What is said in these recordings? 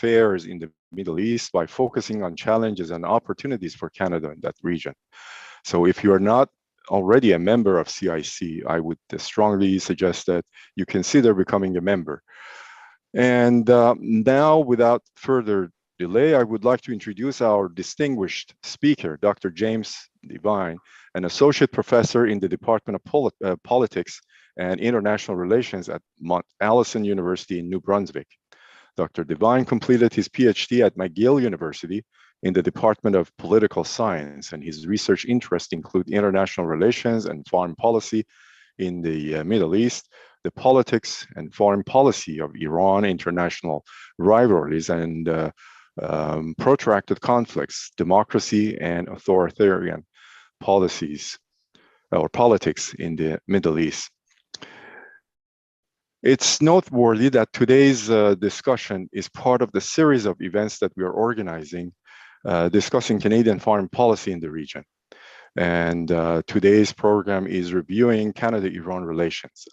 affairs in the Middle East by focusing on challenges and opportunities for Canada in that region. So if you are not already a member of CIC, I would strongly suggest that you consider becoming a member. And now, without further delay, I would like to introduce our distinguished speaker, Dr. James Devine, an associate professor in the Department of Politics and International Relations at Mount Allison University in New Brunswick. Dr. Devine completed his PhD at McGill University in the Department of Political Science, and his research interests include international relations and foreign policy in the Middle East, the politics and foreign policy of Iran, international rivalries, and protracted conflicts, democracy and authoritarian policies or politics in the Middle East. It's noteworthy that today's discussion is part of the series of events that we are organizing discussing Canadian foreign policy in the region. And today's program is reviewing Canada-Iran relations.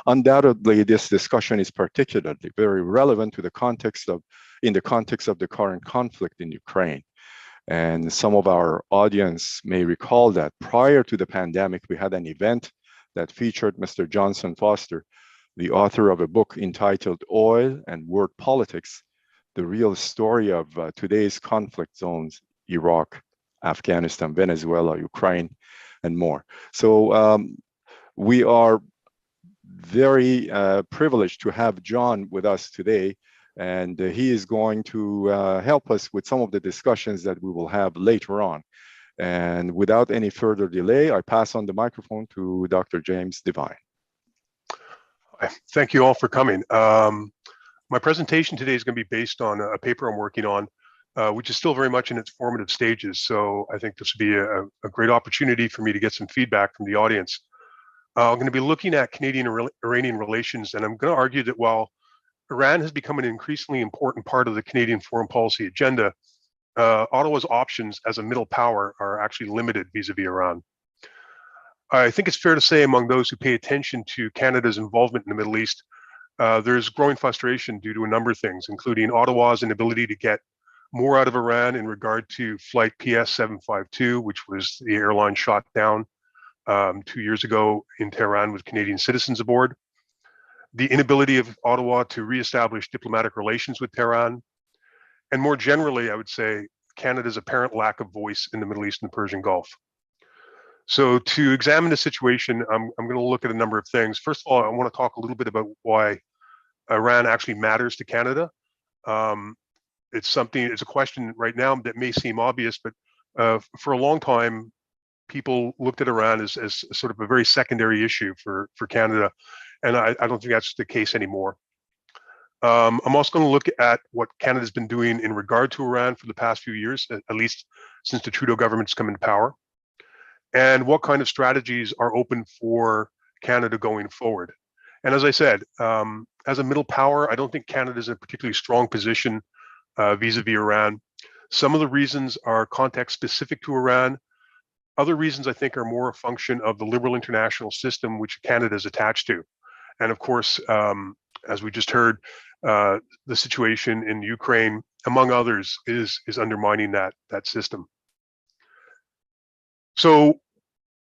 Undoubtedly, this discussion is particularly very relevant to the context of the current conflict in Ukraine. And some of our audience may recall that prior to the pandemic, we had an event that featured Mr. Johnson Foster, the author of a book entitled Oil and World Politics, the real story of today's conflict zones, Iraq, Afghanistan, Venezuela, Ukraine, and more. So we are very privileged to have John with us today, and he is going to help us with some of the discussions that we will have later on. And without any further delay, I pass on the microphone to Dr. James Devine. Thank you all for coming. My presentation today is going to be based on a paper I'm working on, which is still very much in its formative stages. So I think this would be a great opportunity for me to get some feedback from the audience. I'm going to be looking at Canadian-Iranian relations, and I'm going to argue that while Iran has become an increasingly important part of the Canadian foreign policy agenda, Ottawa's options as a middle power are actually limited vis-a-vis Iran. I think it's fair to say among those who pay attention to Canada's involvement in the Middle East, there's growing frustration due to a number of things, including Ottawa's inability to get more out of Iran in regard to Flight PS752, which was the airline shot down 2 years ago in Tehran with Canadian citizens aboard, the inability of Ottawa to reestablish diplomatic relations with Tehran, and more generally, I would say, Canada's apparent lack of voice in the Middle East and the Persian Gulf. So to examine the situation, I'm going to look at a number of things. First of all, I want to talk a little bit about why Iran actually matters to Canada. It's a question right now that may seem obvious, but for a long time, people looked at Iran as sort of a very secondary issue for Canada. And I don't think that's the case anymore. I'm also going to look at what Canada's been doing in regard to Iran for the past few years, at least since the Trudeau government's come into power, and what kind of strategies are open for Canada going forward. And as I said, as a middle power, I don't think Canada is in a particularly strong position vis-a-vis Iran. Some of the reasons are context specific to Iran. Other reasons I think are more a function of the liberal international system which Canada is attached to. And of course, as we just heard, the situation in Ukraine, among others, is undermining that system. So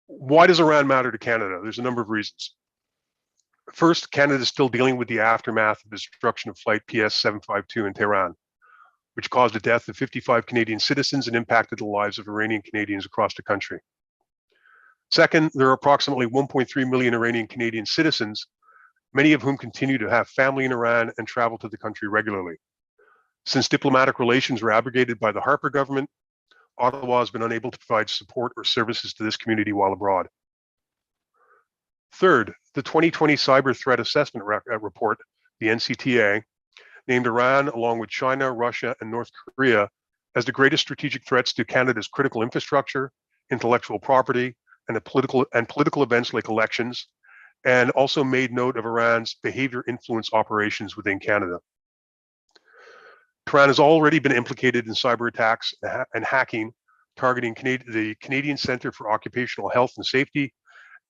why does Iran matter to Canada? There's a number of reasons. First, Canada is still dealing with the aftermath of the destruction of Flight PS752 in Tehran, which caused the death of 55 Canadian citizens and impacted the lives of Iranian Canadians across the country. Second, there are approximately 1.3 million Iranian Canadian citizens, many of whom continue to have family in Iran and travel to the country regularly. Since diplomatic relations were abrogated by the Harper government, Ottawa has been unable to provide support or services to this community while abroad. Third, the 2020 Cyber Threat Assessment Report, the NCTA, named Iran, along with China, Russia, and North Korea, as the greatest strategic threats to Canada's critical infrastructure, intellectual property, and political events like elections, and also made note of Iran's behavior influence operations within Canada. Tehran has already been implicated in cyber attacks and hacking, targeting the Canadian Centre for Occupational Health and Safety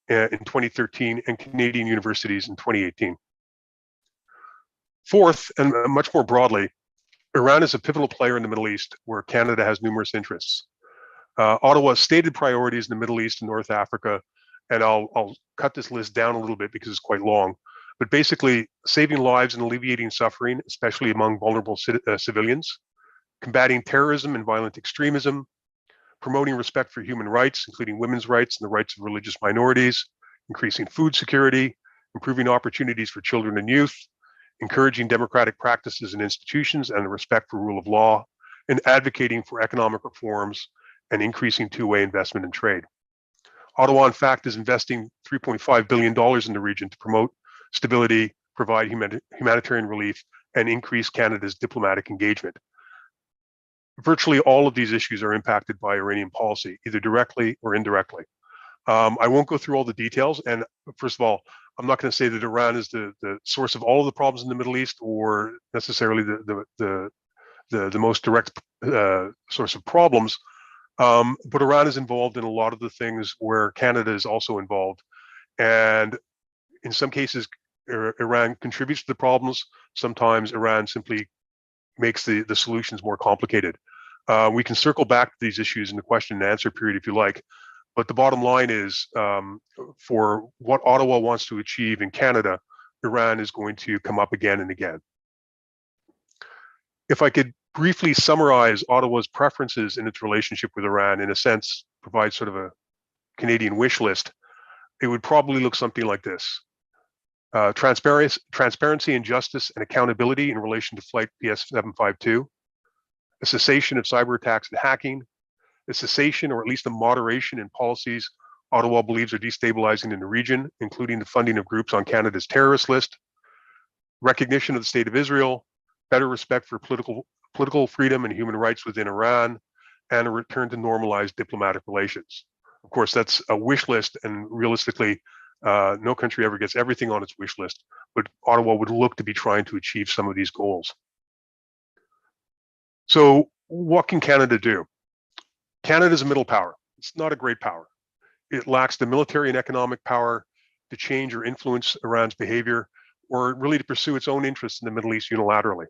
in 2013 and Canadian universities in 2018. Fourth, and much more broadly, Iran is a pivotal player in the Middle East where Canada has numerous interests. Ottawa's stated priorities in the Middle East and North Africa, and I'll cut this list down a little bit because it's quite long, but basically saving lives and alleviating suffering, especially among vulnerable civilians, combating terrorism and violent extremism, promoting respect for human rights, including women's rights and the rights of religious minorities, increasing food security, improving opportunities for children and youth, encouraging democratic practices and institutions and the respect for rule of law, and advocating for economic reforms and increasing two-way investment and trade. Ottawa, in fact, is investing $3.5 billion in the region to promote stability, provide humanitarian relief, and increase Canada's diplomatic engagement. Virtually all of these issues are impacted by Iranian policy, either directly or indirectly. I won't go through all the details. And first of all, I'm not going to say that Iran is the source of all of the problems in the Middle East or necessarily the most direct source of problems. But Iran is involved in a lot of the things where Canada is also involved. And in some cases, Iran contributes to the problems. Sometimes Iran simply makes the solutions more complicated. We can circle back to these issues in the question and answer period if you like. But the bottom line is, for what Ottawa wants to achieve in Canada, Iran is going to come up again and again. If I could briefly summarize Ottawa's preferences in its relationship with Iran, in a sense, provide sort of a Canadian wish list, it would probably look something like this. Transparency and justice and accountability in relation to Flight PS752, a cessation of cyber attacks and hacking, a cessation or at least a moderation in policies Ottawa believes are destabilizing in the region, including the funding of groups on Canada's terrorist list, recognition of the State of Israel, better respect for political freedom and human rights within Iran, and a return to normalized diplomatic relations. Of course, that's a wish list, and realistically, no country ever gets everything on its wish list, but Ottawa would look to be trying to achieve some of these goals. So what can Canada do? Canada is a middle power. It's not a great power. It lacks the military and economic power to change or influence Iran's behavior, or really to pursue its own interests in the Middle East unilaterally.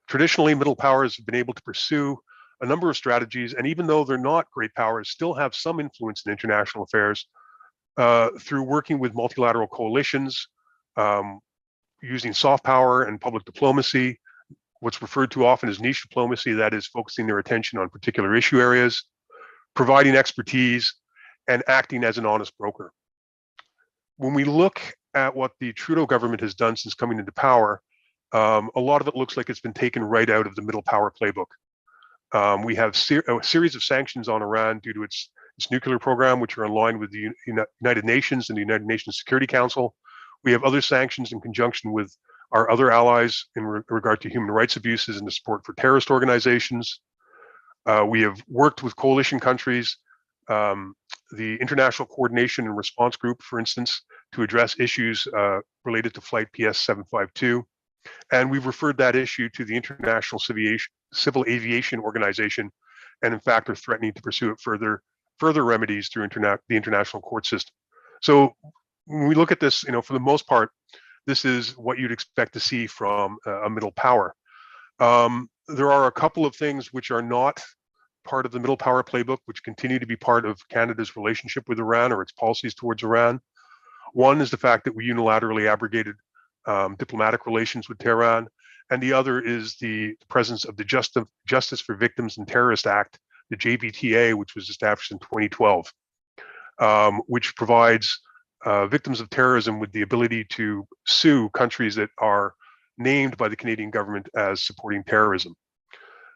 Traditionally, middle powers have been able to pursue a number of strategies, and even though they're not great powers, still have some influence in international affairs through working with multilateral coalitions, using soft power and public diplomacy, what's referred to often as niche diplomacy, that is focusing their attention on particular issue areas, providing expertise, and acting as an honest broker. When we look at what the Trudeau government has done since coming into power, a lot of it looks like it's been taken right out of the middle power playbook. We have a series of sanctions on Iran due to its nuclear program, which are in line with the United Nations and the United Nations Security Council. We have other sanctions in conjunction with our other allies in regard to human rights abuses and the support for terrorist organizations. We have worked with coalition countries, the International Coordination and Response Group, for instance, to address issues related to Flight PS752. And we've referred that issue to the International Civil Aviation Organization, and in fact are threatening to pursue it further remedies through the international court system. So when we look at this, for the most part, this is what you'd expect to see from a middle power. There are a couple of things which are not part of the middle power playbook, which continue to be part of Canada's relationship with Iran or its policies towards Iran. One is the fact that we unilaterally abrogated diplomatic relations with Tehran, and the other is the presence of the Justice for Victims and Terrorists Act, the JVTA, which was established in 2012, which provides victims of terrorism with the ability to sue countries that are named by the Canadian government as supporting terrorism.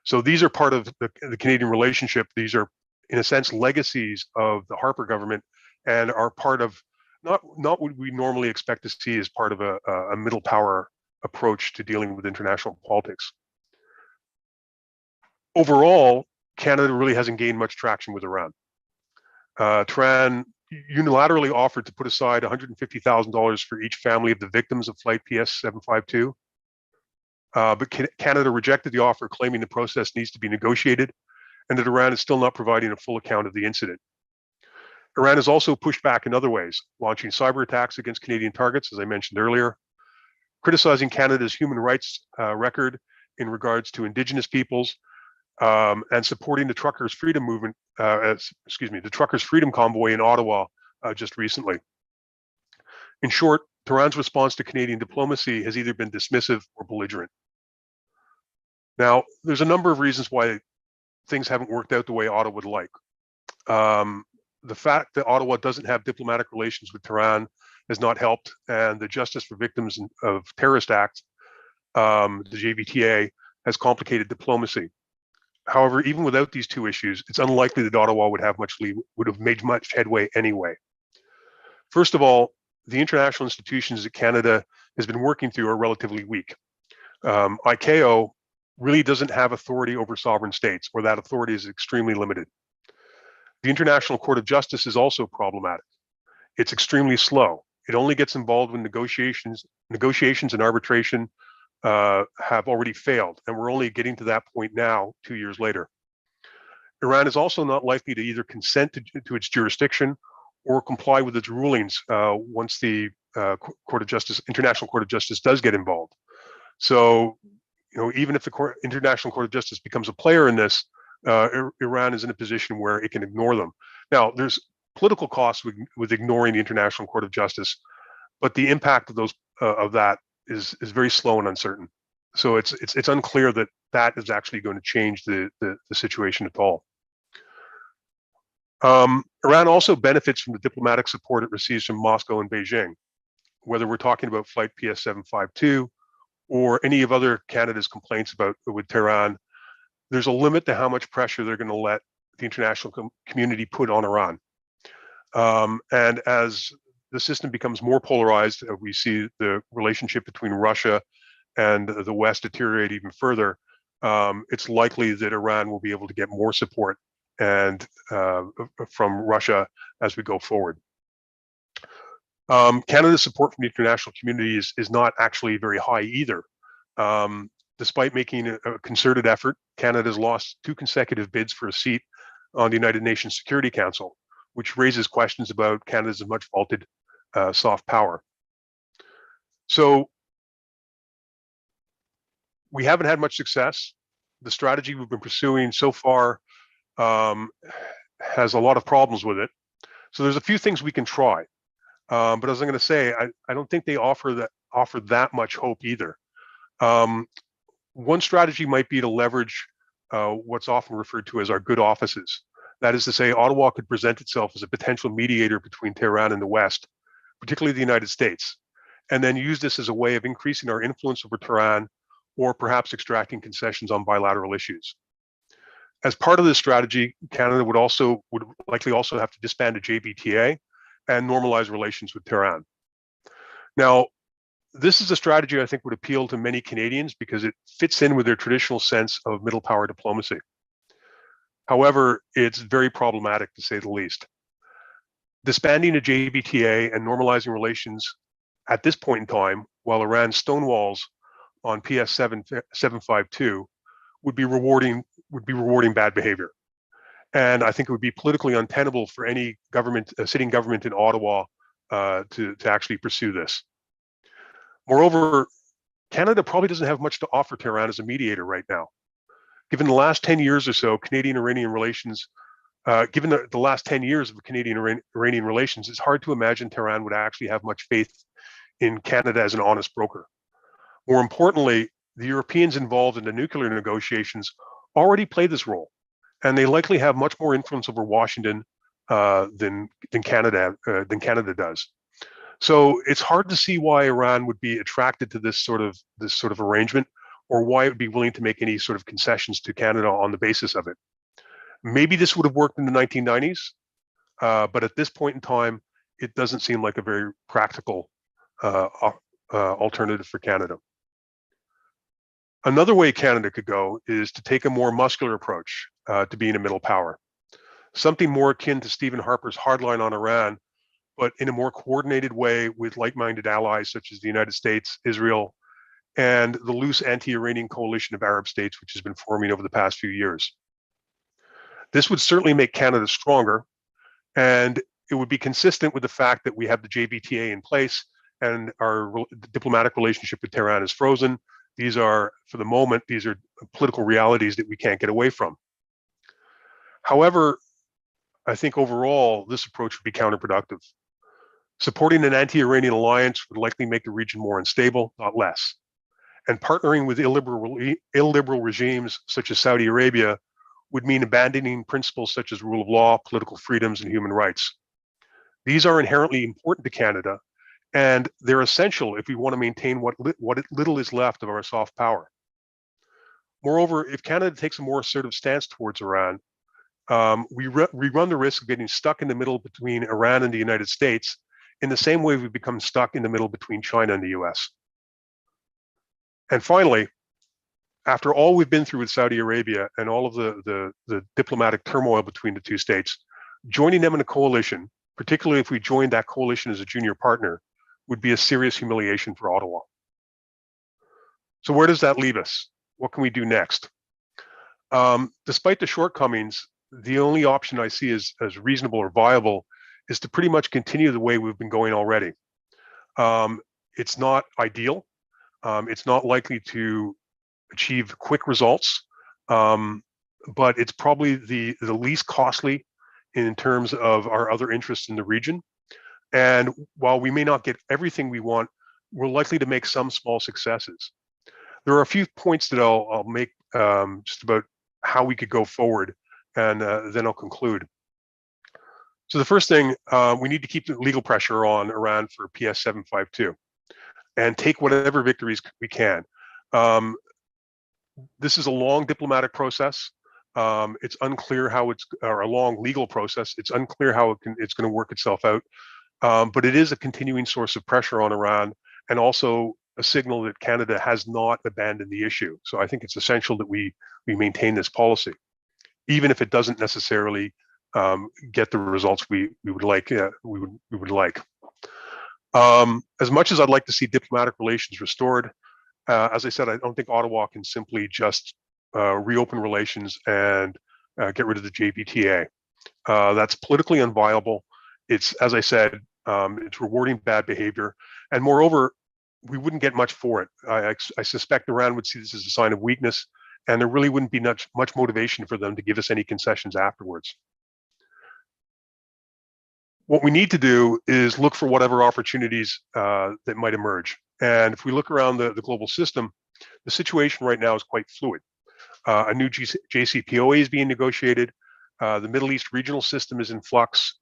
So these are part of the Canadian relationship. These are, in a sense, legacies of the Harper government, and are part of not what we normally expect to see as part of a middle power approach to dealing with international politics. Overall, Canada really hasn't gained much traction with Iran. Tehran unilaterally offered to put aside $150,000 for each family of the victims of Flight PS752. But Canada rejected the offer, claiming the process needs to be negotiated, and that Iran is still not providing a full account of the incident. Iran has also pushed back in other ways, launching cyber attacks against Canadian targets, as I mentioned earlier, criticizing Canada's human rights record, in regards to Indigenous peoples, and supporting the truckers' freedom movement, the truckers' freedom convoy in Ottawa just recently. In short, Tehran's response to Canadian diplomacy has either been dismissive or belligerent. Now, there's a number of reasons why things haven't worked out the way Ottawa would like. The fact that Ottawa doesn't have diplomatic relations with Tehran has not helped, and the Justice for Victims of Terrorist Act, the JVTA, has complicated diplomacy. However, even without these two issues, it's unlikely that Ottawa would have made much headway anyway. First of all, the international institutions that Canada has been working through are relatively weak. ICAO really doesn't have authority over sovereign states, or that authority is extremely limited. The International Court of Justice is also problematic. It's extremely slow. It only gets involved when negotiations and arbitration have already failed, and we're only getting to that point now, 2 years later. Iran is also not likely to either consent to its jurisdiction or comply with its rulings once the International Court of Justice does get involved. So, even if the International Court of Justice becomes a player in this, Iran is in a position where it can ignore them. Now, there's political costs with ignoring the International Court of Justice, but the impact of that is very slow and uncertain. So it's unclear that that is actually going to change the situation at all. Iran also benefits from the diplomatic support it receives from Moscow and Beijing, whether we're talking about Flight PS752 or any of other Canada's complaints with Tehran. There's a limit to how much pressure they're going to let the international community put on Iran. And as the system becomes more polarized, we see the relationship between Russia and the West deteriorate even further. It's likely that Iran will be able to get more support from Russia as we go forward. Canada's support from the international community is not actually very high either. Despite making a concerted effort, Canada has lost 2 consecutive bids for a seat on the United Nations Security Council, which raises questions about Canada's much vaunted soft power. So we haven't had much success. The strategy we've been pursuing so far has a lot of problems with it. So there's a few things we can try. But as I'm going to say, I don't think they offer that much hope either. One strategy might be to leverage what's often referred to as our good offices. That is to say, Ottawa could present itself as a potential mediator between Tehran and the West, particularly the United States, and then use this as a way of increasing our influence over Tehran, or perhaps extracting concessions on bilateral issues. As part of this strategy, Canada would likely also have to disband a JVTA and normalize relations with Tehran. Now, this is a strategy I think would appeal to many Canadians because it fits in with their traditional sense of middle power diplomacy. However, it's very problematic to say the least. Disbanding a JVTA and normalizing relations at this point in time, while Iran stonewalls on PS752, would be rewarding bad behavior. And I think it would be politically untenable for any sitting government in Ottawa to actually pursue this. Moreover, Canada probably doesn't have much to offer Tehran as a mediator right now. Given the last 10 years or so, Canadian-Iranian relations, given the last 10 years of Canadian-Iranian relations, it's hard to imagine Tehran would actually have much faith in Canada as an honest broker. More importantly, the Europeans involved in the nuclear negotiations already play this role, and they likely have much more influence over Washington than Canada does. So it's hard to see why Iran would be attracted to this sort of arrangement, or why it would be willing to make any sort of concessions to Canada on the basis of it. Maybe this would have worked in the 1990s, but at this point in time, it doesn't seem like a very practical alternative for Canada. Another way Canada could go is to take a more muscular approach to being a middle power, something more akin to Stephen Harper's hardline on Iran, but in a more coordinated way with like-minded allies such as the United States, Israel, and the loose anti-Iranian coalition of Arab states, which has been forming over the past few years. This would certainly make Canada stronger, and it would be consistent with the fact that we have the JVTA in place and our diplomatic relationship with Tehran is frozen, These are, for the moment, these are political realities that we can't get away from. However, I think overall, this approach would be counterproductive. Supporting an anti-Iranian alliance would likely make the region more unstable, not less. And partnering with illiberal regimes such as Saudi Arabia would mean abandoning principles such as rule of law, political freedoms, and human rights. These are inherently important to Canada, and they're essential if we want to maintain what little is left of our soft power. Moreover, if Canada takes a more assertive stance towards Iran, we run the risk of getting stuck in the middle between Iran and the United States in the same way we become stuck in the middle between China and the US. And finally, after all we've been through with Saudi Arabia and all of the diplomatic turmoil between the two states, joining them in a coalition, particularly if we joined that coalition as a junior partner, would be a serious humiliation for Ottawa. So where does that leave us? What can we do next? Despite the shortcomings, the only option I see as reasonable or viable is to pretty much continue the way we've been going already. It's not ideal. It's not likely to achieve quick results, but it's probably the least costly in terms of our other interests in the region. And while we may not get everything we want, we're likely to make some small successes. There are a few points that I'll make just about how we could go forward, and then I'll conclude. So the first thing, we need to keep the legal pressure on Iran for PS752 and take whatever victories we can. This is a long diplomatic process. It's unclear how or a long legal process. It's unclear how it's going to work itself out. But it is a continuing source of pressure on Iran, and also a signal that Canada has not abandoned the issue. So I think it's essential that we maintain this policy, even if it doesn't necessarily get the results we would like. We would like. As much as I'd like to see diplomatic relations restored, as I said, I don't think Ottawa can simply just reopen relations and get rid of the JPTA. That's politically unviable. It's, as I said, it's rewarding bad behavior, and moreover, we wouldn't get much for it. I suspect Iran would see this as a sign of weakness, and there really wouldn't be much motivation for them to give us any concessions afterwards. What we need to do is look for whatever opportunities that might emerge. And if we look around the global system, the situation right now is quite fluid. A new JCPOA is being negotiated. The Middle East regional system is in flux.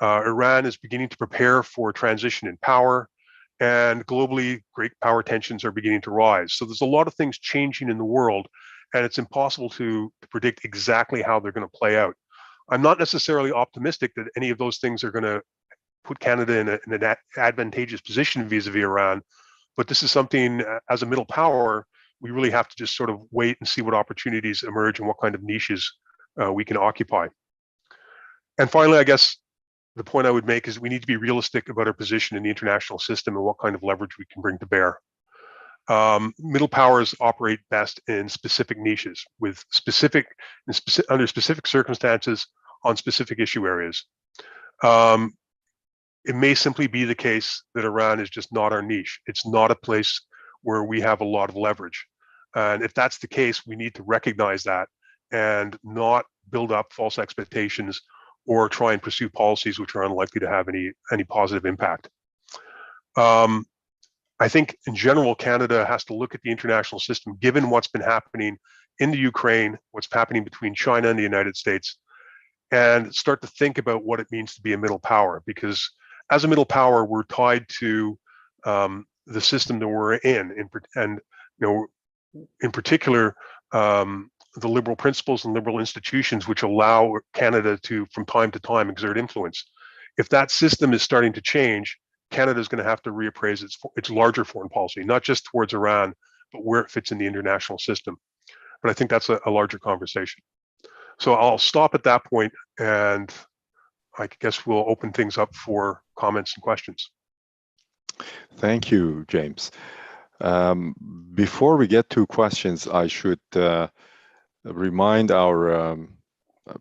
Iran is beginning to prepare for a transition in power, and globally, great power tensions are beginning to rise. So there's a lot of things changing in the world, and it's impossible to predict exactly how they're going to play out. I'm not necessarily optimistic that any of those things are going to put Canada in an advantageous position vis-a-vis Iran, but this is something, as a middle power, we really have to just sort of wait and see what opportunities emerge and what kind of niches we can occupy. And finally, I guess the point I would make is we need to be realistic about our position in the international system and what kind of leverage we can bring to bear. Middle powers operate best in specific niches with under specific circumstances on specific issue areas. It may simply be the case that Iran is just not our niche. It's not a place where we have a lot of leverage. And if that's the case, we need to recognize that and not build up false expectations or try and pursue policies which are unlikely to have any positive impact. I think in general, Canada has to look at the international system, given what's been happening in the Ukraine, what's happening between China and the United States, and start to think about what it means to be a middle power. Because as a middle power, we're tied to the system that we're in particular, the liberal principles and liberal institutions which allow Canada to, from time to time, exert influence. If that system is starting to change, Canada is going to have to reappraise its larger foreign policy, not just towards Iran, but where it fits in the international system. But I think that's a larger conversation. So I'll stop at that point, and I guess we'll open things up for comments and questions. Thank you, James. Before we get to questions, I should remind our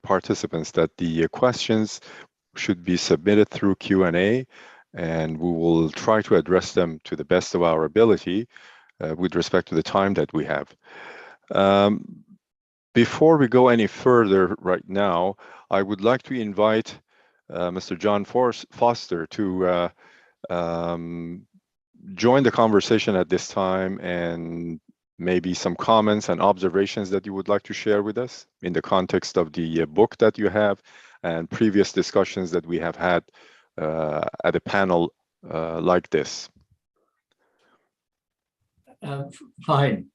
participants that the questions should be submitted through Q&A, and we will try to address them to the best of our ability. with respect to the time that we have. Before we go any further right now, I would like to invite Mr. John Foster to join the conversation at this time, and maybe some comments and observations that you would like to share with us in the context of the book that you have and previous discussions that we have had at a panel like this. Fine.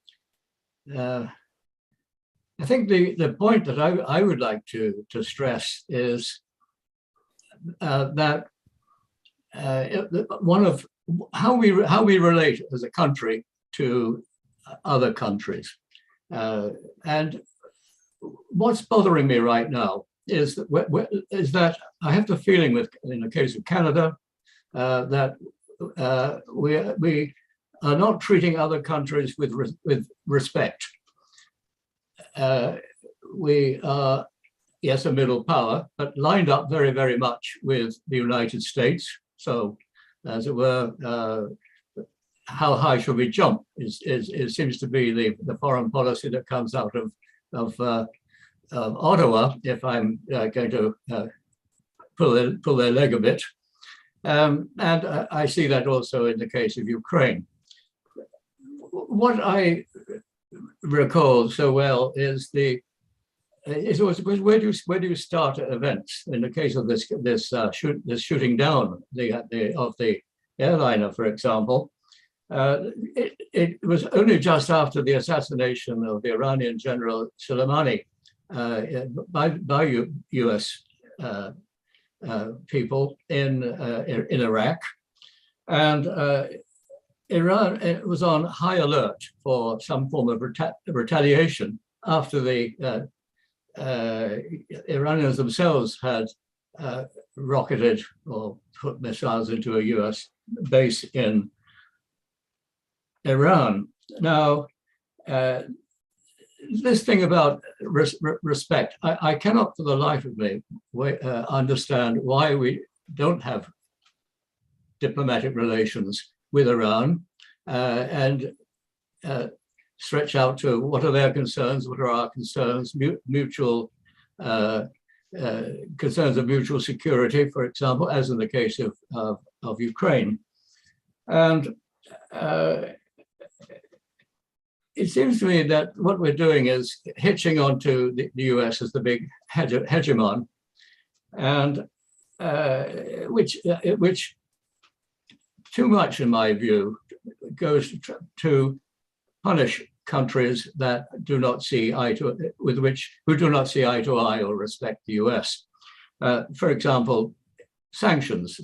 I think the point that I would like to stress is that one of how we relate as a country to other countries, and what's bothering me right now is that I have the feeling in the case of Canada that we are not treating other countries with respect. We are, yes, a middle power, but lined up very, very much with the United States. So, as it were, how high should we jump? It seems to be the foreign policy that comes out of Ottawa, if I'm going to pull their leg a bit. And I see that also in the case of Ukraine. What I recall so well is where do you start at events? In the case of this shooting down of the airliner, for example, it was only just after the assassination of the Iranian general Soleimani by U.S. People in Iraq, and Iran was on high alert for some form of retaliation after the Iranians themselves had rocketed or put missiles into a US base in Iran. Now, this thing about respect, I cannot for the life of me understand why we don't have diplomatic relations with Iran and stretch out to what are their concerns, what are our concerns, mutual concerns of mutual security, for example, as in the case of Ukraine. And it seems to me that what we're doing is hitching onto the US as the big hegemon, and which too much, in my view, goes to punish countries that do not see eye to who do not see eye to eye or respect the US. For example, sanctions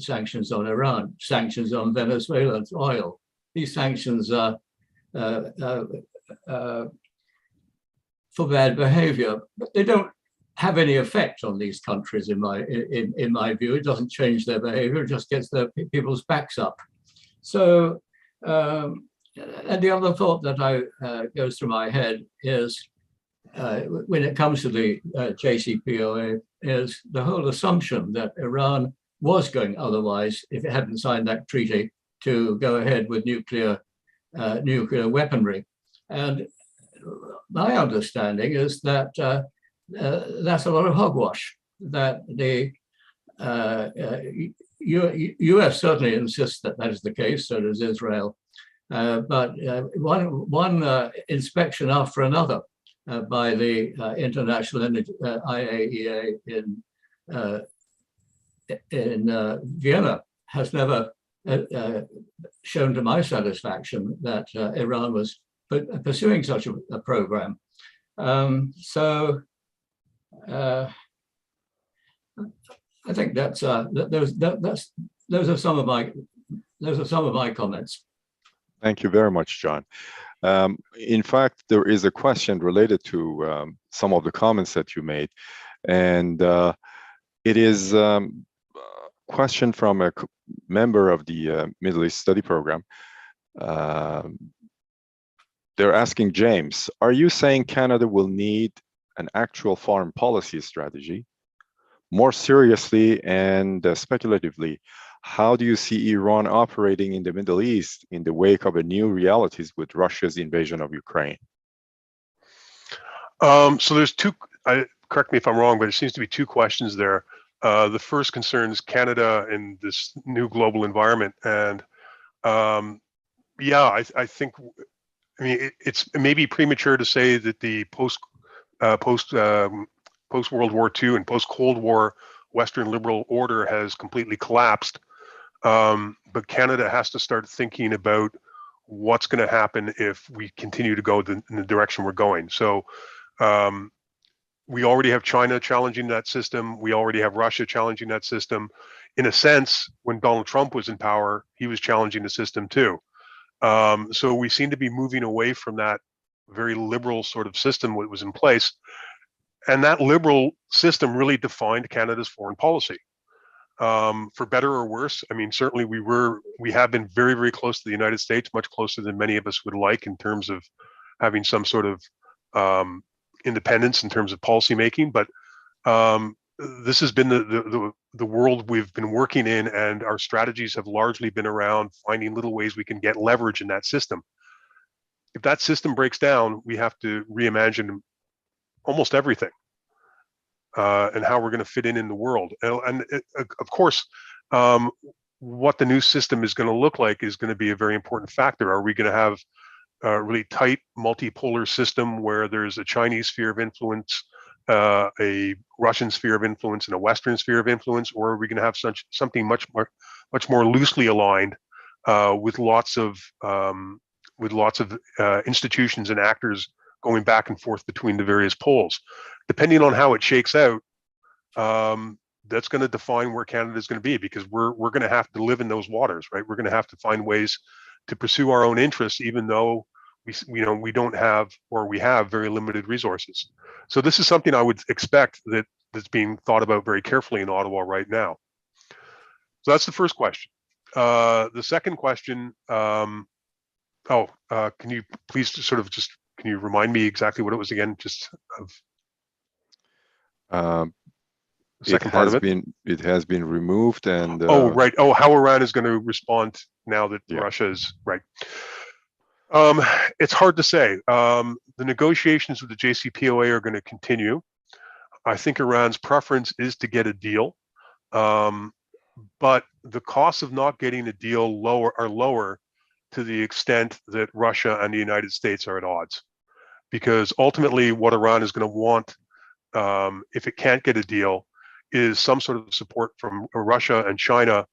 on Iran, sanctions on Venezuela's oil. These sanctions are for bad behavior, but they don't have any effect on these countries. In my view, it doesn't change their behavior; it just gets their people's backs up. So, and the other thought that goes through my head is, when it comes to the JCPOA, is the whole assumption that Iran was going otherwise, if it hadn't signed that treaty, to go ahead with nuclear weaponry. And my understanding is that that's a lot of hogwash, that the US certainly insists that that is the case, so does Israel. But one inspection after another by the International Energy IAEA in Vienna has never shown to my satisfaction that Iran was pursuing such a program. So I think those are some of my comments. Thank you very much, John. In fact, there is a question related to some of the comments that you made, and it is a question from a member of the Middle East Study Program. They're asking James, are you saying Canada will need an actual foreign policy strategy? More seriously and speculatively, How do you see Iran operating in the Middle East in the wake of a new realities with Russia's invasion of Ukraine? So there's two, correct me if I'm wrong, but it seems to be two questions there. The first concerns Canada in this new global environment. And yeah, I think, I mean, it's maybe premature to say that the post World War II and post Cold War Western liberal order has completely collapsed. But Canada has to start thinking about what's going to happen if we continue to go in the direction we're going. So we already have China challenging that system. We already have Russia challenging that system. In a sense, when Donald Trump was in power, he was challenging the system too. So we seem to be moving away from that very liberal sort of system that was in place. And that liberal system really defined Canada's foreign policy. For better or worse, I mean, certainly we have been very, very close to the United States, much closer than many of us would like in terms of having some sort of independence in terms of policy making. But this has been the world we've been working in, and our strategies have largely been around finding little ways we can get leverage in that system. If that system breaks down, we have to reimagine almost everything. And how we're going to fit in the world. And of course, what the new system is going to look like is going to be a very important factor. Are we going to have a really tight multipolar system where there's a Chinese sphere of influence, a Russian sphere of influence, and a Western sphere of influence, or are we going to have something much more loosely aligned with lots of institutions and actors going back and forth between the various poles? Depending on how it shakes out, that's going to define where Canada is going to be, because we're going to have to live in those waters, right? We're going to have to find ways to pursue our own interests, even though we don't have, or we have very limited resources. So this is something I would expect that's being thought about very carefully in Ottawa right now. So that's the first question. The second question, can you please can you remind me exactly what it was again? Just of second part of it. It has been removed, and right. Oh, how Iran is going to respond now that Russia is right. It's hard to say. The negotiations with the JCPOA are going to continue. I think Iran's preference is to get a deal, but the costs of not getting a deal are lower to the extent that Russia and the United States are at odds. Because ultimately, what Iran is going to want, if it can't get a deal, is some sort of support from Russia and China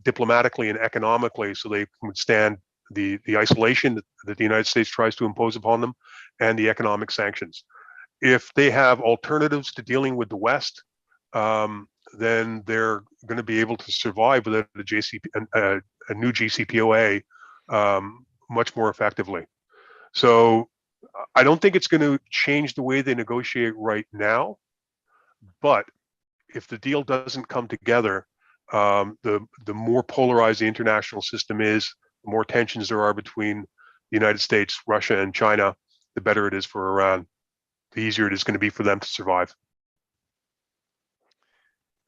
diplomatically and economically, so they can withstand the isolation that the United States tries to impose upon them and the economic sanctions. If they have alternatives to dealing with the West, then they're going to be able to survive without a new JCPOA much more effectively. So I don't think it's going to change the way they negotiate right now, but if the deal doesn't come together, the more polarized the international system is, the more tensions there are between the United States, Russia, and China, the better it is for Iran, the easier it is going to be for them to survive.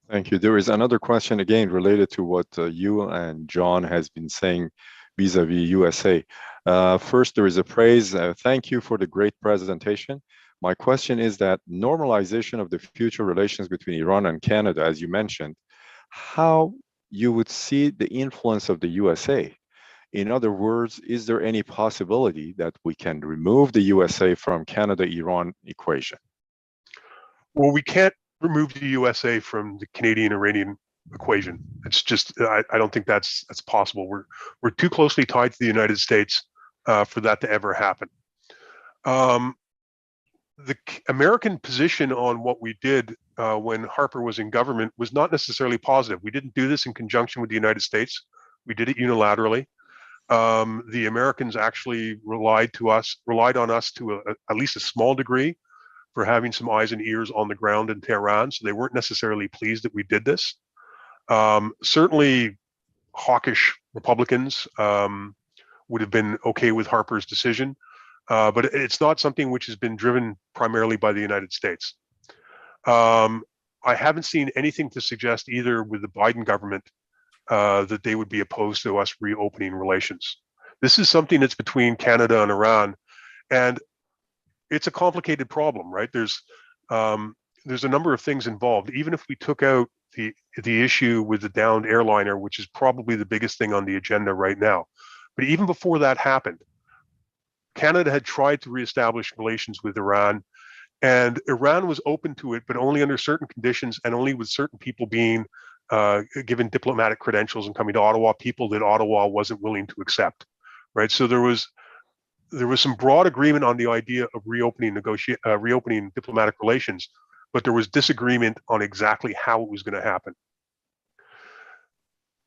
Thank you. There is another question again related to what you and John has been saying vis-a-vis USA. First, there is a praise. Thank you for the great presentation. My question is that normalization of the future relations between Iran and Canada, as you mentioned, how you would see the influence of the USA? In other words, is there any possibility that we can remove the USA from Canada-Iran equation? Well, we can't remove the USA from the Canadian-Iranian equation. It's just, I don't think that's possible. We're too closely tied to the United States for that to ever happen. The American position on what we did when Harper was in government was not necessarily positive. We didn't do this in conjunction with the United States. We did it unilaterally. The Americans actually relied on us to at least a small degree for having some eyes and ears on the ground in Tehran. So they weren't necessarily pleased that we did this. Certainly hawkish Republicans would have been okay with Harper's decision, but it's not something which has been driven primarily by the United States. I haven't seen anything to suggest either with the Biden government that they would be opposed to us reopening relations. This is something that's between Canada and Iran, and it's a complicated problem, right? There's a number of things involved. Even if we took out the issue with the downed airliner, which is probably the biggest thing on the agenda right now, but even before that happened, Canada had tried to reestablish relations with Iran, and Iran was open to it, but only under certain conditions and only with certain people being given diplomatic credentials and coming to Ottawa, people that Ottawa wasn't willing to accept, right? So there was some broad agreement on the idea of reopening diplomatic relations, but there was disagreement on exactly how it was going to happen.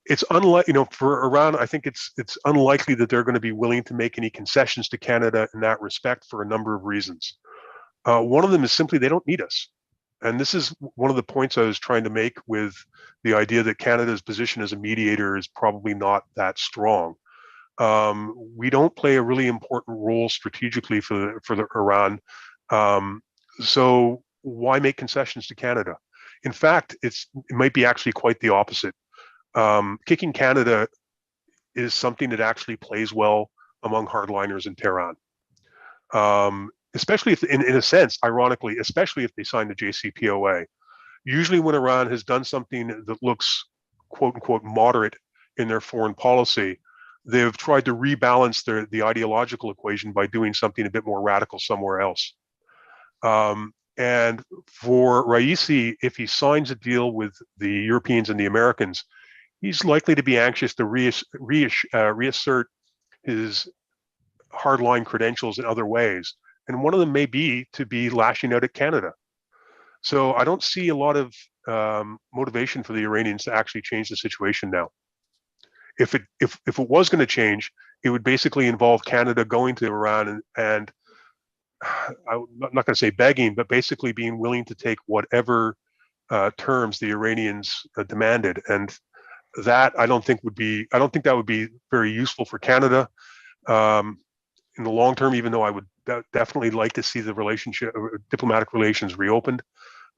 It's unlike, for Iran, I think it's unlikely that they're going to be willing to make any concessions to Canada in that respect for a number of reasons. One of them is simply they don't need us. And this is one of the points I was trying to make with the idea that Canada's position as a mediator is probably not that strong. We don't play a really important role strategically for the Iran. So why make concessions to Canada? In fact, it might be actually quite the opposite. Kicking Canada is something that actually plays well among hardliners in Tehran. Especially if, in a sense, ironically, especially if they sign the JCPOA. Usually when Iran has done something that looks quote unquote moderate in their foreign policy, they've tried to rebalance the ideological equation by doing something a bit more radical somewhere else. And for Raisi, if he signs a deal with the Europeans and the Americans, he's likely to be anxious to reassert his hardline credentials in other ways. And one of them may be to be lashing out at Canada. So I don't see a lot of motivation for the Iranians to actually change the situation now. If it was going to change, it would basically involve Canada going to Iran and I'm not going to say begging, but basically being willing to take whatever terms the Iranians demanded. And that I don't think that would be very useful for Canada in the long term, even though I would definitely like to see the diplomatic relations reopened.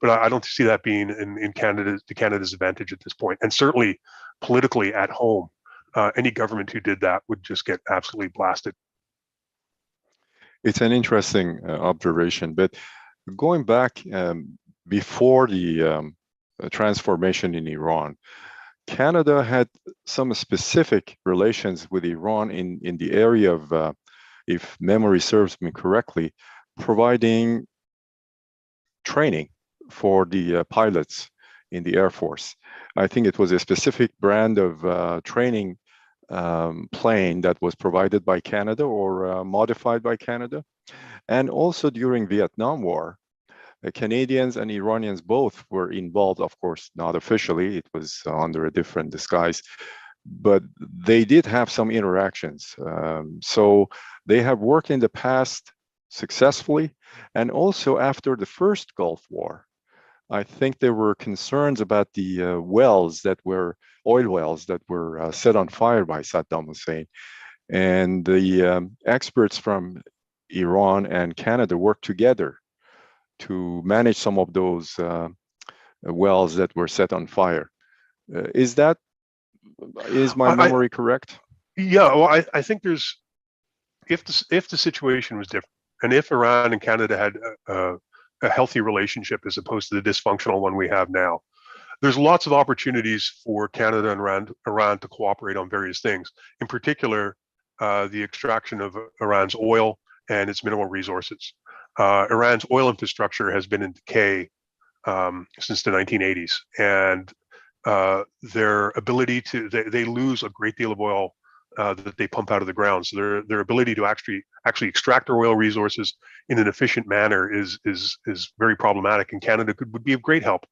But I don't see that being in Canada's advantage at this point. And certainly politically at home, any government who did that would just get absolutely blasted. It's an interesting observation, but going back before the transformation in Iran, Canada had some specific relations with Iran in the area of, if memory serves me correctly, providing training for the pilots in the Air Force. I think it was a specific brand of training plane that was provided by Canada or modified by Canada. And also during Vietnam War, Canadians and Iranians both were involved, of course, not officially, it was under a different disguise, but they did have some interactions. So they have worked in the past successfully. And also after the first Gulf War, I think there were concerns about the oil wells that were set on fire by Saddam Hussein. And the experts from Iran and Canada worked together to manage some of those wells that were set on fire. Is my memory correct? Yeah, well, I think if the situation was different, and if Iran and Canada had a healthy relationship as opposed to the dysfunctional one we have now, there's lots of opportunities for Canada and Iran to cooperate on various things. In particular, the extraction of Iran's oil and its mineral resources. Iran's oil infrastructure has been in decay since the 1980s, and their ability they lose a great deal of oil that they pump out of the ground. So their ability to actually extract their oil resources in an efficient manner is very problematic, and Canada would be of great help.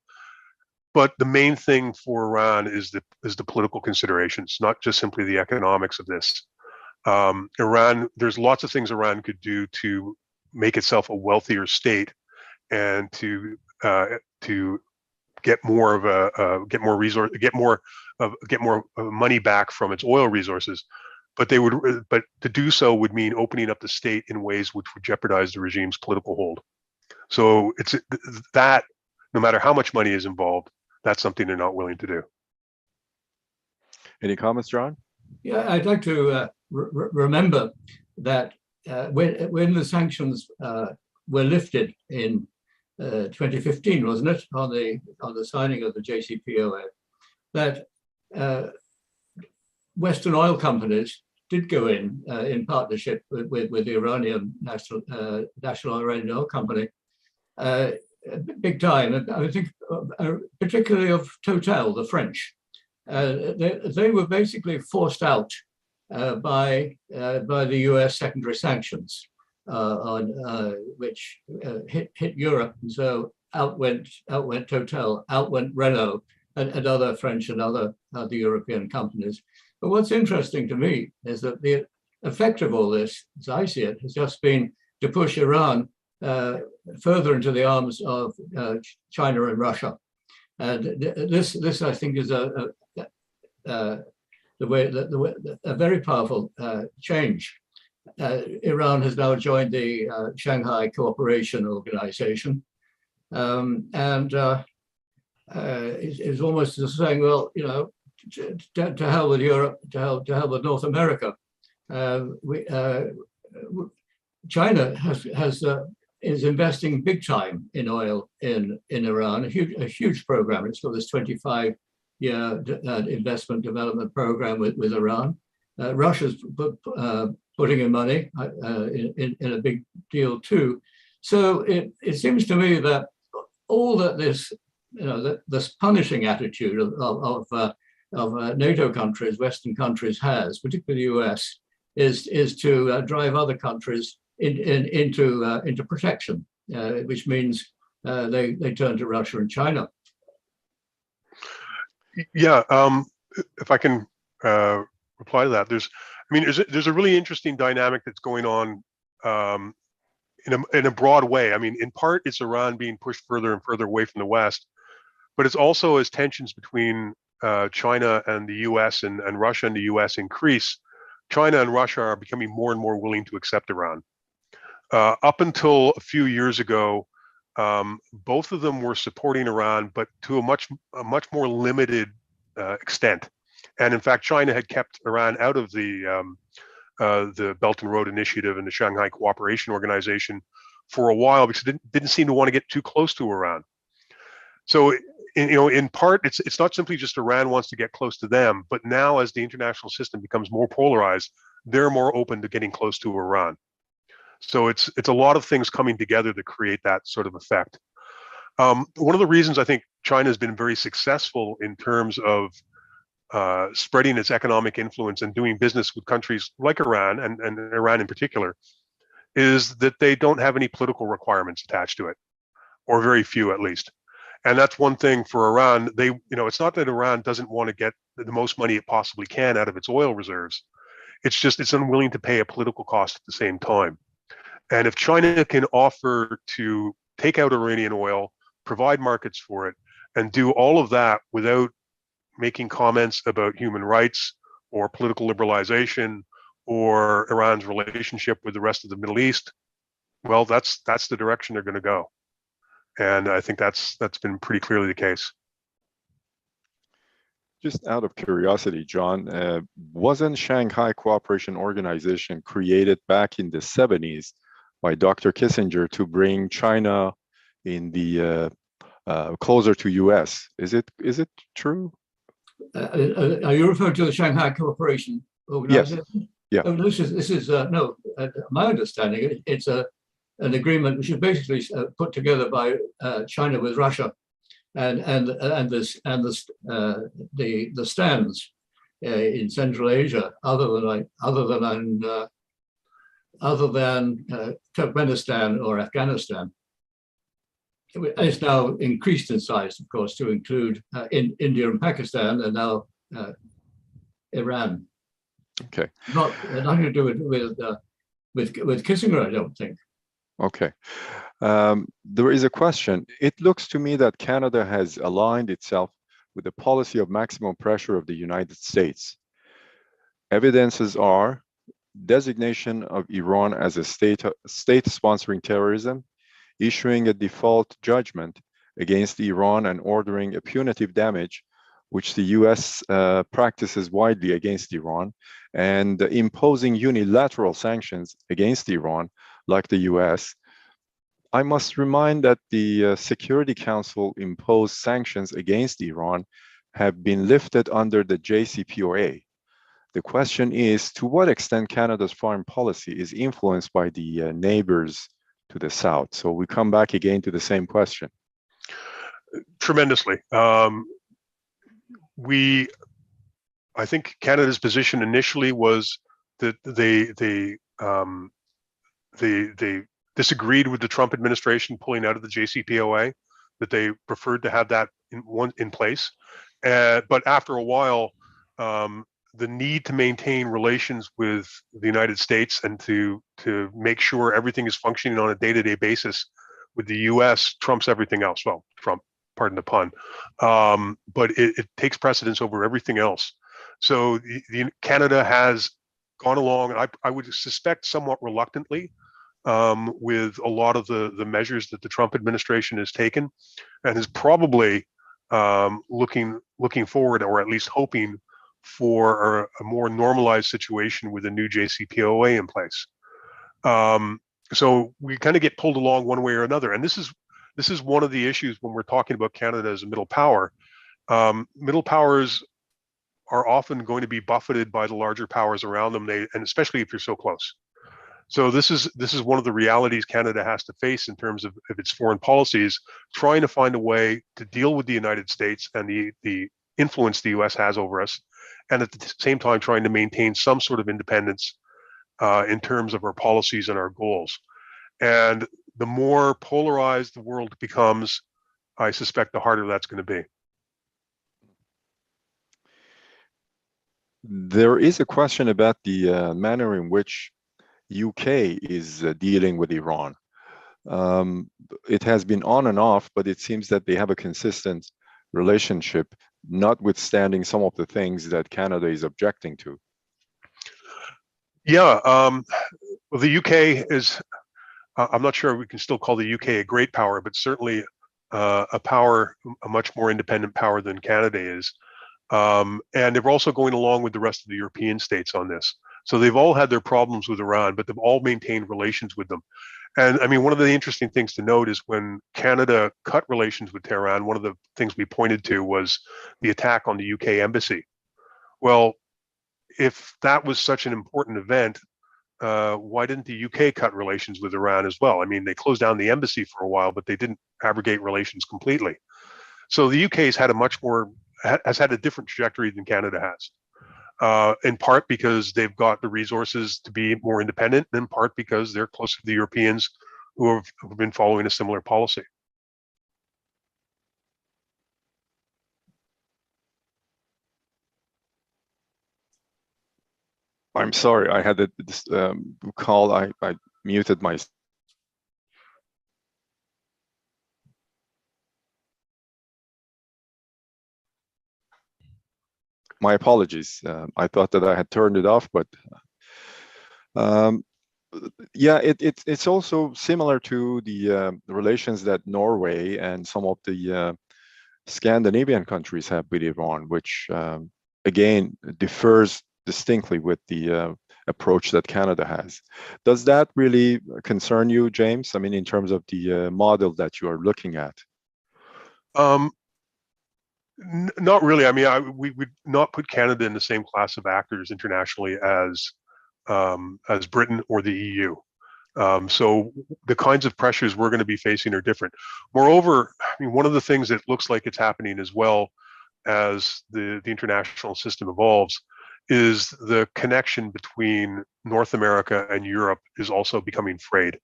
But the main thing for Iran is the political considerations, not just simply the economics of this. Iran, there's lots of things Iran could do to make itself a wealthier state and to get more money back from its oil resources. But to do so would mean opening up the state in ways which would jeopardize the regime's political hold. So it's that no matter how much money is involved, that's something they're not willing to do. Any comments, John? Yeah, I'd like to remember that when the sanctions were lifted in 2015, wasn't it, on the signing of the JCPOA, that Western oil companies did go in partnership with the Iranian National Iranian Oil Company, big time. I think particularly of Total, the French. They were basically forced out by the US secondary sanctions, which hit Europe, and so out went Total, out went Renault, and other French and other European companies. But what's interesting to me is that the effect of all this, as I see it, has just been to push Iran further into the arms of China and Russia. And this I think is a very powerful change. Iran has now joined the Shanghai Cooperation Organization, and is almost just saying, well, you know, to hell with Europe, to hell with North America. China is investing big time in oil in Iran, a huge program. It's got this 25-year investment development program with Iran. Russia's putting in money in a big deal too. So it seems to me that all that this, you know, this punishing attitude of NATO countries, Western countries has, particularly the US, is to drive other countries into protection, which means they turn to Russia and China. Yeah, if I can reply to that, there's a really interesting dynamic that's going on in a broad way. I mean, in part, it's Iran being pushed further and further away from the West, but it's also as tensions between China and the US and Russia and the US increase, China and Russia are becoming more and more willing to accept Iran. Up until a few years ago, both of them were supporting Iran, but to a much more limited extent. And in fact, China had kept Iran out of the Belt and Road Initiative and the Shanghai Cooperation Organization for a while because it didn't seem to want to get too close to Iran. So, in part, it's not simply just Iran wants to get close to them, but now as the international system becomes more polarized, they're more open to getting close to Iran. So it's a lot of things coming together to create that sort of effect. One of the reasons I think China has been very successful in terms of spreading its economic influence and doing business with countries like Iran and Iran in particular is that they don't have any political requirements attached to it, or very few at least. And that's one thing for Iran. It's not that Iran doesn't want to get the most money it possibly can out of its oil reserves. It's just it's unwilling to pay a political cost at the same time. And if China can offer to take out Iranian oil, provide markets for it, and do all of that without making comments about human rights or political liberalization or Iran's relationship with the rest of the Middle East, well, that's the direction they're going to go. And I think that's been pretty clearly the case. Just out of curiosity, John, wasn't Shanghai Cooperation Organization created back in the 70s by Dr. Kissinger to bring China in the closer to US? Is it true? Are you referring to the Shanghai Cooperation Organization? Yes. Yeah. Oh, this is no. My understanding, it's an agreement which is basically put together by China with Russia, and the stands in Central Asia, other than Turkmenistan or Afghanistan. It's now increased in size, of course, to include India and Pakistan, and now Iran. Okay. Nothing to do with Kissinger, I don't think. Okay. There is a question. It looks to me that Canada has aligned itself with the policy of maximum pressure of the United States. Evidences are designation of Iran as a state sponsoring terrorism, issuing a default judgment against Iran and ordering a punitive damage which the US practices widely against Iran, and imposing unilateral sanctions against Iran, like the US. I must remind that the Security Council imposed sanctions against Iran have been lifted under the JCPOA. The question is, to what extent Canada's foreign policy is influenced by the neighbors to the south? So we come back again to the same question. Tremendously. I think Canada's position initially was that they disagreed with the Trump administration pulling out of the JCPOA, that they preferred to have that in place. But after a while, the need to maintain relations with the United States and to make sure everything is functioning on a day-to-day basis with the US trumps everything else. Well, Trump, pardon the pun, but it takes precedence over everything else. So Canada has gone along, and I would suspect somewhat reluctantly, with a lot of the measures that the Trump administration has taken, and is probably looking forward, or at least hoping for a more normalized situation with a new JCPOA in place. So we kind of get pulled along one way or another, and this is one of the issues when we're talking about Canada as a middle power. Middle powers are often going to be buffeted by the larger powers around them, and especially if you're so close. So this is one of the realities Canada has to face in terms of its foreign policies, trying to find a way to deal with the United States and the influence the US has over us, and at the same time trying to maintain some sort of independence in terms of our policies and our goals. And the more polarized the world becomes, I suspect the harder that's going to be. There is a question about the manner in which UK is dealing with Iran. It has been on and off, but it seems that they have a consistent relationship, notwithstanding some of the things that Canada is objecting to. Yeah, well, the UK is, I'm not sure we can still call the UK a great power, but certainly a much more independent power than Canada is. And they're also going along with the rest of the European states on this. So they've all had their problems with Iran, but they've all maintained relations with them. And I mean, one of the interesting things to note is when Canada cut relations with Tehran, one of the things we pointed to was the attack on the UK embassy. Well, if that was such an important event, why didn't the UK cut relations with Iran as well? I mean, they closed down the embassy for a while, but they didn't abrogate relations completely. So the UK has had a different trajectory than Canada has, in part because they've got the resources to be more independent, and in part because they're closer to the Europeans who have been following a similar policy. I'm sorry, I had this call. I muted myself. My apologies. I thought that I had turned it off, but yeah, it's also similar to the relations that Norway and some of the Scandinavian countries have with Iran, which again differs distinctly with the approach that Canada has. Does that really concern you, James? I mean, in terms of the model that you are looking at? Not really. I mean, we would not put Canada in the same class of actors internationally as Britain or the EU. So the kinds of pressures we're going to be facing are different. Moreover, I mean, one of the things that looks like it's happening as well as the international system evolves is the connection between North America and Europe is also becoming frayed.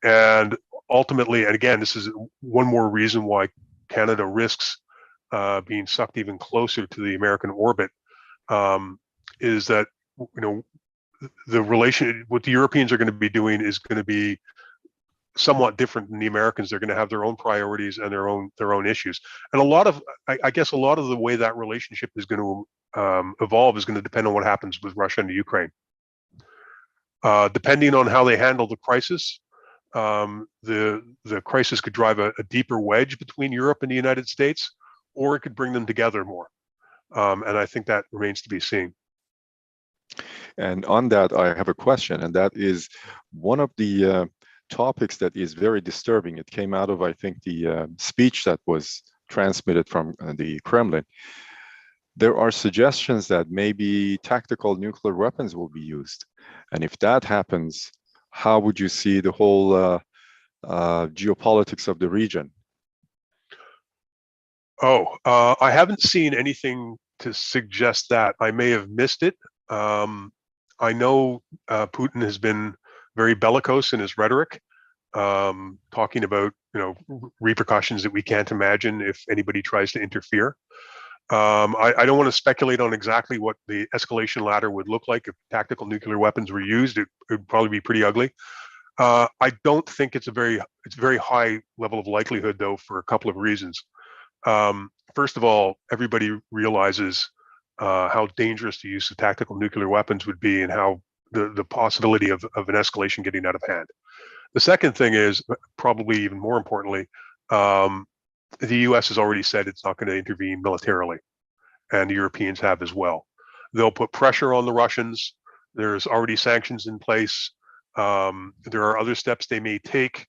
And ultimately, and again, this is one more reason why Canada risks being sucked even closer to the American orbit, is that, you know, the relation, what the Europeans are going to be doing is going to be somewhat different than the Americans. They're going to have their own priorities and their own issues. And a lot of, I guess a lot of the way that relationship is going to evolve is going to depend on what happens with Russia and Ukraine. Depending on how they handle the crisis, the crisis could drive a deeper wedge between Europe and the United States, or it could bring them together more. And I think that remains to be seen. And on that, I have a question, and that is one of the topics that is very disturbing. It came out of, I think, the speech that was transmitted from the Kremlin. There are suggestions that maybe tactical nuclear weapons will be used. And if that happens, how would you see the whole geopolitics of the region? I haven't seen anything to suggest that. I may have missed it. I know Putin has been very bellicose in his rhetoric, talking about repercussions that we can't imagine if anybody tries to interfere. I don't want to speculate on exactly what the escalation ladder would look like if tactical nuclear weapons were used. It would probably be pretty ugly. I don't think it's a very high level of likelihood, though, for a couple of reasons. First of all, everybody realizes how dangerous the use of tactical nuclear weapons would be, and how the possibility of an escalation getting out of hand. The second thing is, probably even more importantly, the US has already said it's not going to intervene militarily, and the Europeans have as well. They'll put pressure on the Russians. There's already sanctions in place. There are other steps they may take,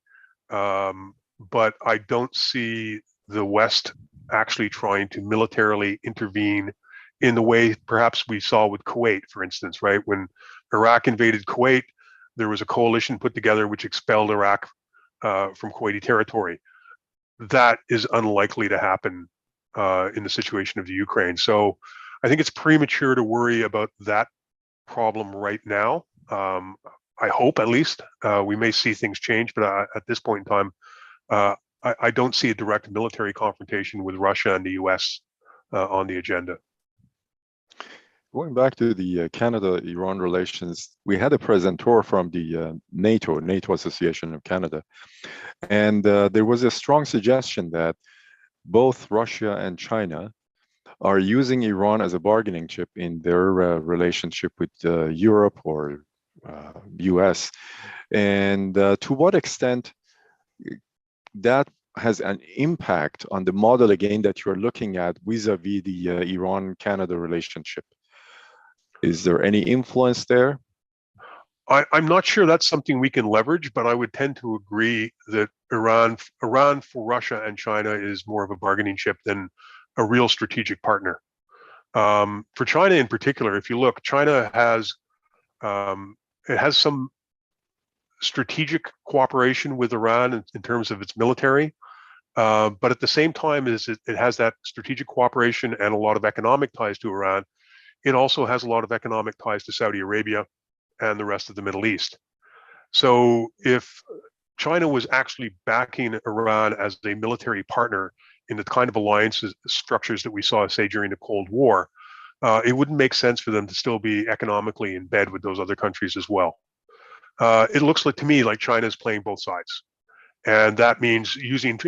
but I don't see the West actually trying to militarily intervene in the way perhaps we saw with Kuwait, for instance, right? When Iraq invaded Kuwait, there was a coalition put together which expelled Iraq from Kuwaiti territory. That is unlikely to happen in the situation of the Ukraine. So I think it's premature to worry about that problem right now. I hope, at least. We may see things change, but at this point in time, I don't see a direct military confrontation with Russia and the US on the agenda. Going back to the Canada-Iran relations, we had a presenter from the NATO Association of Canada, and there was a strong suggestion that both Russia and China are using Iran as a bargaining chip in their relationship with Europe or US, and to what extent that has an impact on the model, again, that you're looking at vis-a-vis the Iran-Canada relationship. Is there any influence there? I'm not sure that's something we can leverage, but I would tend to agree that Iran for Russia and China is more of a bargaining chip than a real strategic partner. For China in particular, if you look, China has some strategic cooperation with Iran in terms of its military, but at the same time as it has that strategic cooperation and a lot of economic ties to Iran, it also has a lot of economic ties to Saudi Arabia and the rest of the Middle East. So if China was actually backing Iran as a military partner in the kind of alliances structures that we saw, say, during the Cold War, it wouldn't make sense for them to still be economically in bed with those other countries as well. It looks like to me like China is playing both sides, and that means using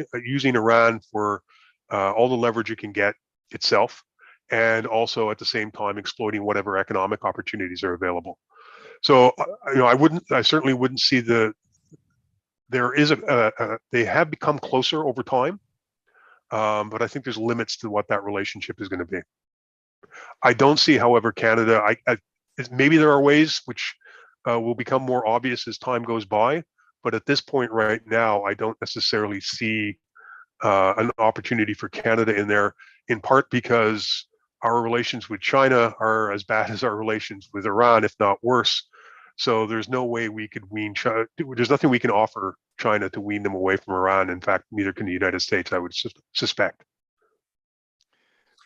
Iran for all the leverage it can get itself, and also at the same time exploiting whatever economic opportunities are available. So I certainly wouldn't see they have become closer over time, but I think there's limits to what that relationship is going to be. I don't see, however, Canada. Maybe there are ways which will become more obvious as time goes by, but at this point right now, I don't necessarily see an opportunity for Canada in there, in part because our relations with China are as bad as our relations with Iran, if not worse. So there's no way we could wean China. There's nothing we can offer China to wean them away from Iran. In fact, neither can the United States, I would suspect.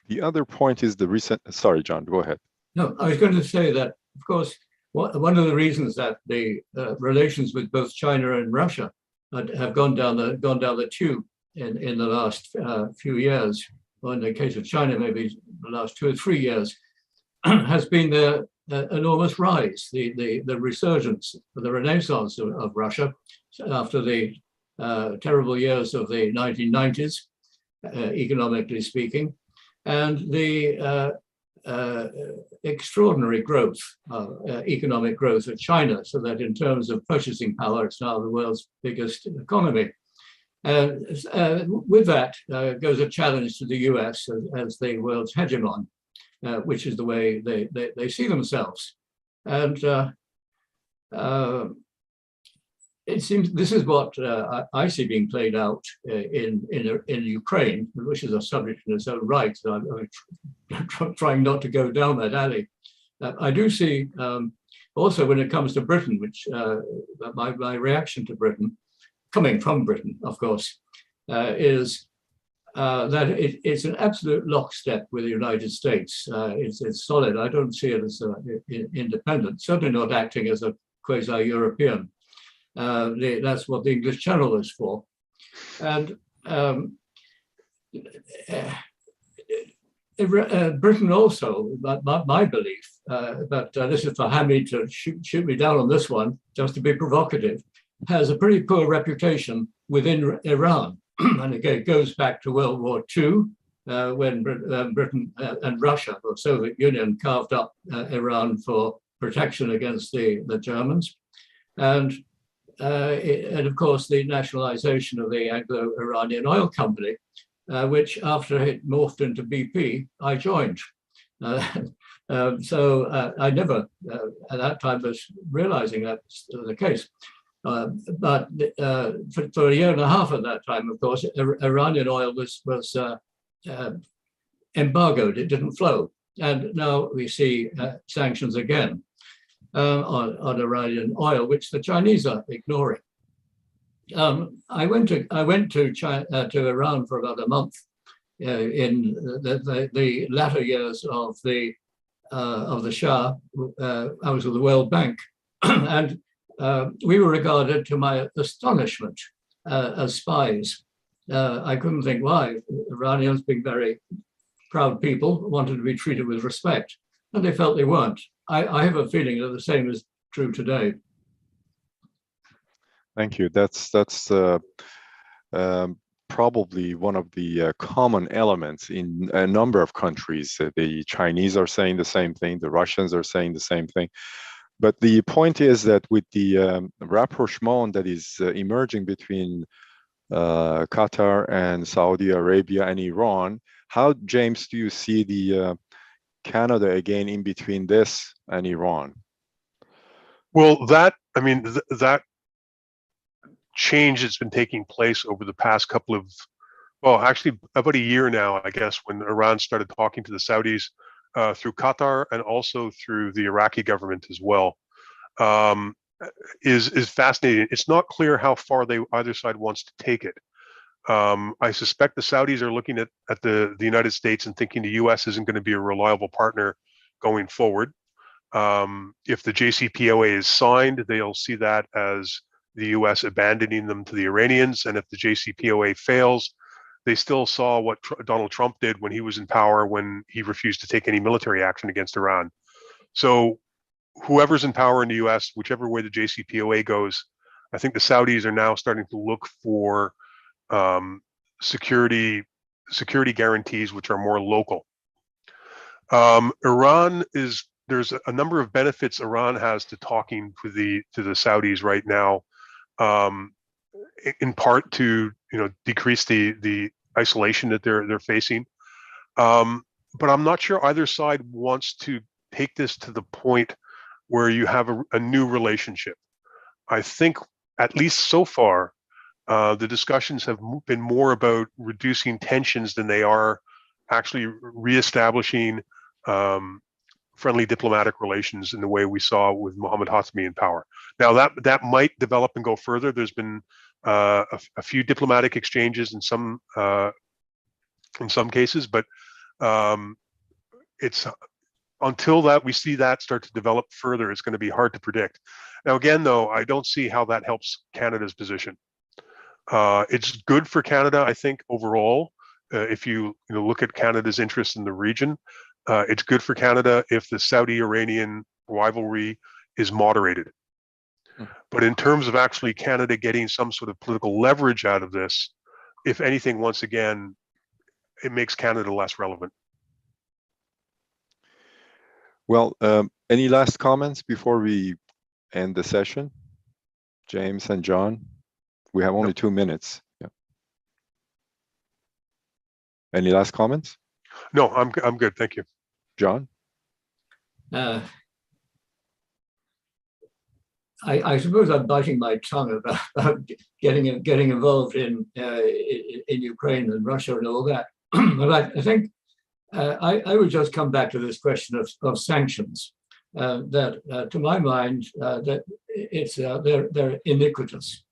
The other point is the recent, sorry, John, go ahead. No, I was going to say that, of course, one of the reasons that the relations with both China and Russia have gone down the tube in the last few years, or in the case of China, maybe the last 2 or 3 years, has been the enormous rise, the resurgence, the renaissance of Russia after the terrible years of the 1990s, economically speaking, and the extraordinary growth, economic growth of China, so that in terms of purchasing power, it's now the world's biggest economy. With that goes a challenge to the US as the world's hegemon. which is the way they see themselves. And it seems this is what I see being played out in Ukraine, which is a subject in its own right. So I'm trying not to go down that alley. I do see also when it comes to Britain, which my reaction to Britain, coming from Britain, of course, is that it's an absolute lockstep with the United States. It's solid. I don't see it as independent, certainly not acting as a quasi-European. That's what the English Channel is for. And Britain also, my belief, but this is for Hamid to shoot me down on this one, just to be provocative, has a pretty poor reputation within Iran. And again, it goes back to World War II, when Britain and Russia, the Soviet Union, carved up Iran for protection against the Germans. And of course, the nationalization of the Anglo-Iranian Oil Company, which after it morphed into BP, I joined. So I never, at that time, was realizing that's the case. But for a year and a half at that time, of course, Iranian oil was embargoed. It didn't flow. And now we see sanctions again on Iranian oil, which the Chinese are ignoring. I went to Iran for about a month in the latter years of the Shah. I was with the World Bank, and we were regarded, to my astonishment, as spies. I couldn't think why. Iranians, being very proud people, wanted to be treated with respect, and they felt they weren't. I have a feeling that the same is true today. Thank you. That's probably one of the common elements in a number of countries. The Chinese are saying the same thing. The Russians are saying the same thing. But the point is that with the rapprochement that is emerging between Qatar and Saudi Arabia and Iran, how, James, do you see the Canada again in between this and Iran? Well, that change that's been taking place over the past couple of, well, actually about a year now, I guess, when Iran started talking to the Saudis through Qatar and also through the Iraqi government as well, is fascinating. It's not clear how far either side wants to take it. I suspect the Saudis are looking at the United States and thinking the U.S. isn't going to be a reliable partner going forward. If the JCPOA is signed, they'll see that as the U.S. abandoning them to the Iranians. And if the JCPOA fails, they still saw what Donald Trump did when he was in power, when he refused to take any military action against Iran. So whoever's in power in the U.S., whichever way the JCPOA goes, I think the Saudis are now starting to look for security guarantees which are more local. There's a number of benefits Iran has to talking to the Saudis right now, in part to decrease the isolation that they're facing. But I'm not sure either side wants to take this to the point where you have a new relationship. I think, at least so far, the discussions have been more about reducing tensions than they are actually reestablishing friendly diplomatic relations in the way we saw with Mohammad Khatami in power. Now that might develop and go further. There's been a few diplomatic exchanges in some cases, but it's until we see that start to develop further, it's going to be hard to predict. Now, again, though, I don't see how that helps Canada's position. It's good for Canada, I think, overall. If you look at Canada's interest in the region, it's good for Canada if the Saudi-Iranian rivalry is moderated. But in terms of actually Canada getting some sort of political leverage out of this, if anything, once again, it makes Canada less relevant. Well, any last comments before we end the session? James and John? We have only 2 minutes. Yeah. Any last comments? No, I'm good. Thank you. John? I suppose I'm biting my tongue about getting involved in Ukraine and Russia and all that. But I think I would just come back to this question of sanctions. That, to my mind, that they're iniquitous,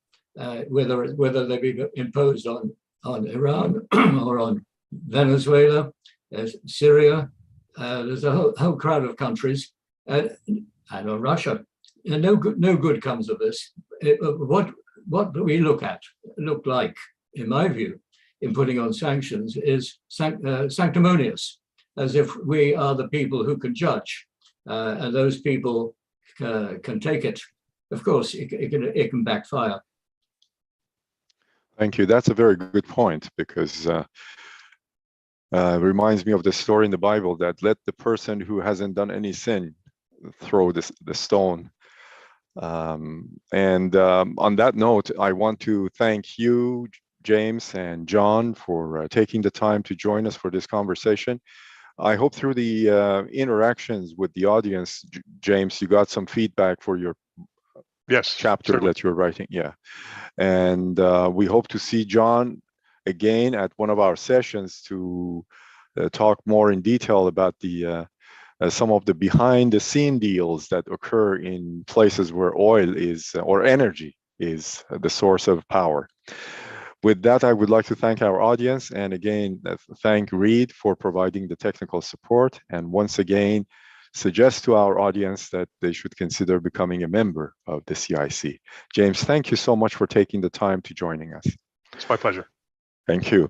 whether they be imposed on Iran or on Venezuela, Syria. There's a whole crowd of countries, and on Russia. And no good comes of this. What we look like, in my view, in putting on sanctions is sanctimonious, as if we are the people who can judge, and those people can take it. Of course, it can backfire. Thank you. That's a very good point, because it reminds me of the story in the Bible that let the person who hasn't done any sin throw the stone. On that note, I want to thank you, James and John, for taking the time to join us for this conversation. I hope through the interactions with the audience, James, you got some feedback for your chapter certainly. that you're writing. Yeah. And we hope to see John again at one of our sessions to talk more in detail about the some of the behind the scene deals that occur in places where oil is or energy is the source of power. With that, I would like to thank our audience, and again thank Reed for providing the technical support, and once again suggest to our audience that they should consider becoming a member of the CIC. James, thank you so much for taking the time to joining us. It's my pleasure. Thank you.